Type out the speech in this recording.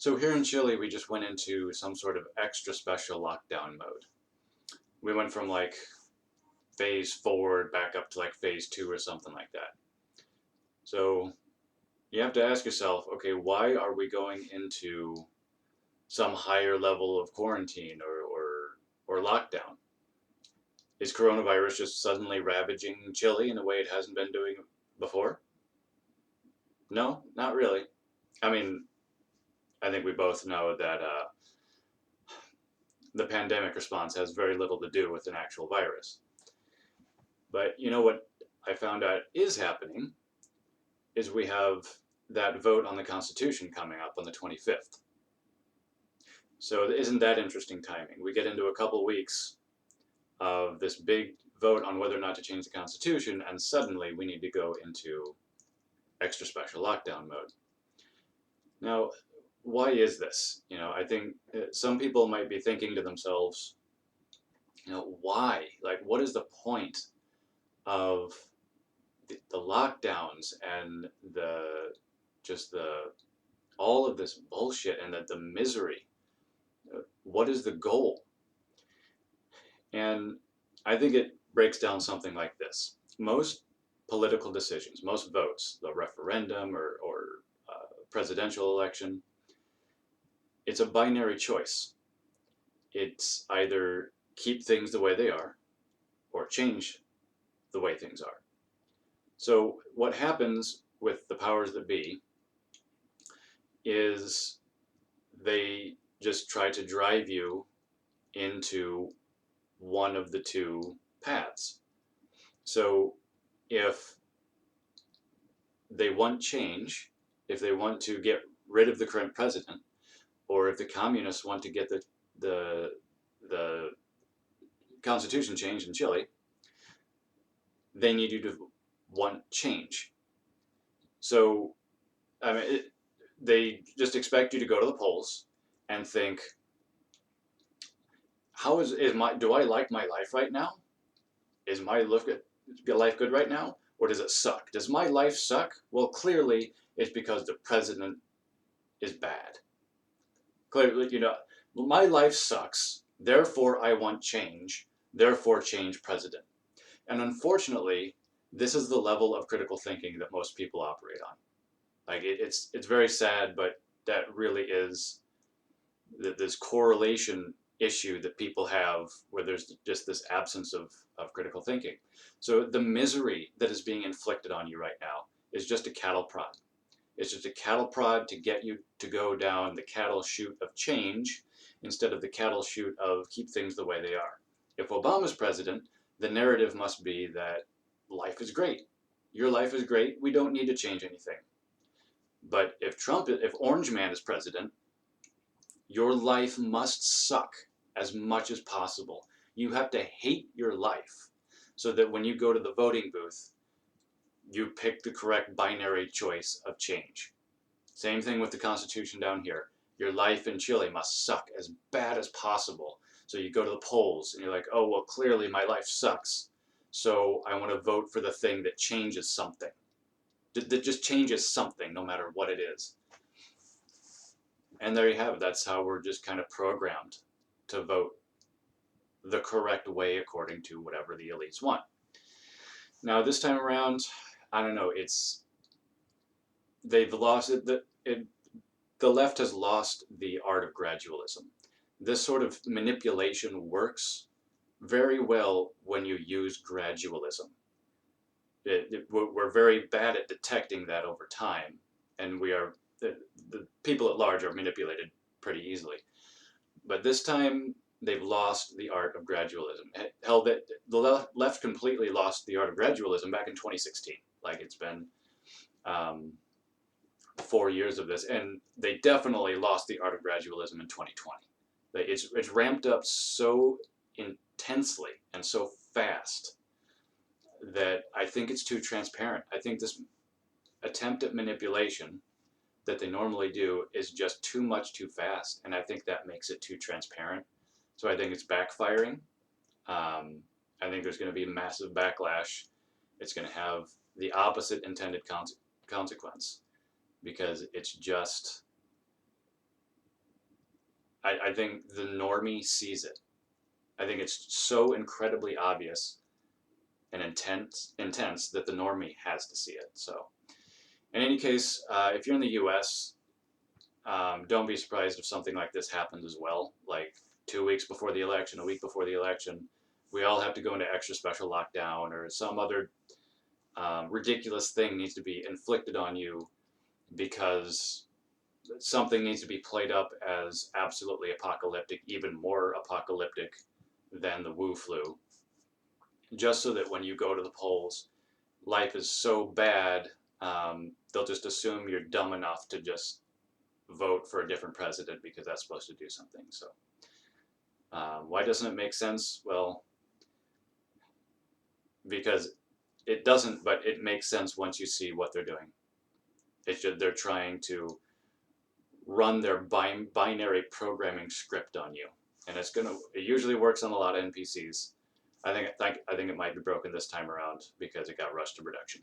So here in Chile, we just went into some sort of extra special lockdown mode. We went from like phase 4 back up to like phase 2 or something like that. So you have to ask yourself, okay, why are we going into some higher level of quarantine or lockdown? Is coronavirus just suddenly ravaging Chile in a way it hasn't been doing before? No, not really. I mean, I think we both know that the pandemic response has very little to do with an actual virus. But you know what I found out is happening is we have that vote on the Constitution coming up on the 25th. So isn't that interesting timing? We get into a couple weeks of this big vote on whether or not to change the Constitution, and suddenly we need to go into extra special lockdown mode. Now, why is this? I think some people might be thinking to themselves, why? Like, what is the point of the lockdowns and the all of this bullshit and the misery? What is the goal? And I think it breaks down something like this. Most political decisions, most votes, the referendum or presidential election, it's a binary choice. It's either keep things the way they are or change the way things are. So what happens with the powers that be is they just try to drive you into one of the two paths. So if they want change, if they want to get rid of the current president, or if the communists want to get the constitution changed in Chile, they need you to want change. So I mean, they just expect you to go to the polls and think, how is my do I like my life right now? Is my life good right now, or does it suck? Does my life suck? Well, clearly it's because the president is bad. Clearly, my life sucks. Therefore, I want change. Therefore, change president. And unfortunately, this is the level of critical thinking that most people operate on. Like it's very sad, but that really is this correlation issue that people have where there's just this absence of critical thinking. So the misery that is being inflicted on you right now is just a cattle prod. It's just a cattle prod to get you to go down the cattle chute of change instead of the cattle chute of keep things the way they are. If Obama's president, the narrative must be that life is great. Your life is great. We don't need to change anything. But if Orange Man is president, your life must suck as much as possible. You have to hate your life so that when you go to the voting booth, you pick the correct binary choice of change. Same thing with the Constitution down here. Your life in Chile must suck as bad as possible. So you go to the polls and you're like, oh, well, clearly my life sucks. So I want to vote for the thing that changes something. That just changes something, no matter what it is. And there you have it. That's how we're just kind of programmed to vote the correct way according to whatever the elites want. Now, this time around, I don't know. They've lost it. The left has lost the art of gradualism. This sort of manipulation works very well when you use gradualism. We're very bad at detecting that over time, and the people at large are manipulated pretty easily. But this time, they've lost the art of gradualism. Hell, the left completely lost the art of gradualism back in 2016. Like, it's been 4 years of this, and they definitely lost the art of gradualism in 2020. It's ramped up so intensely and so fast that I think it's too transparent. I think this attempt at manipulation that they normally do is just too much too fast, and I think that makes it too transparent. So I think it's backfiring. I think there's going to be a massive backlash. It's going to have the opposite intended consequence because it's just I think the normie sees it. I think it's so incredibly obvious and intense that the normie has to see it. So, in any case, if you're in the U.S., don't be surprised if something like this happens as well. Like 2 weeks before the election, a week before the election, we all have to go into extra special lockdown, or some other ridiculous thing needs to be inflicted on you because something needs to be played up as absolutely apocalyptic, even more apocalyptic than the Wu flu, just so that when you go to the polls, life is so bad, they'll just assume you're dumb enough to just vote for a different president because that's supposed to do something. So, why doesn't it make sense? Well, because it doesn't, but it makes sense once you see what they're doing. It's just they're trying to run their binary programming script on you, and it usually works on a lot of NPCs. I think it might be broken this time around because it got rushed to production.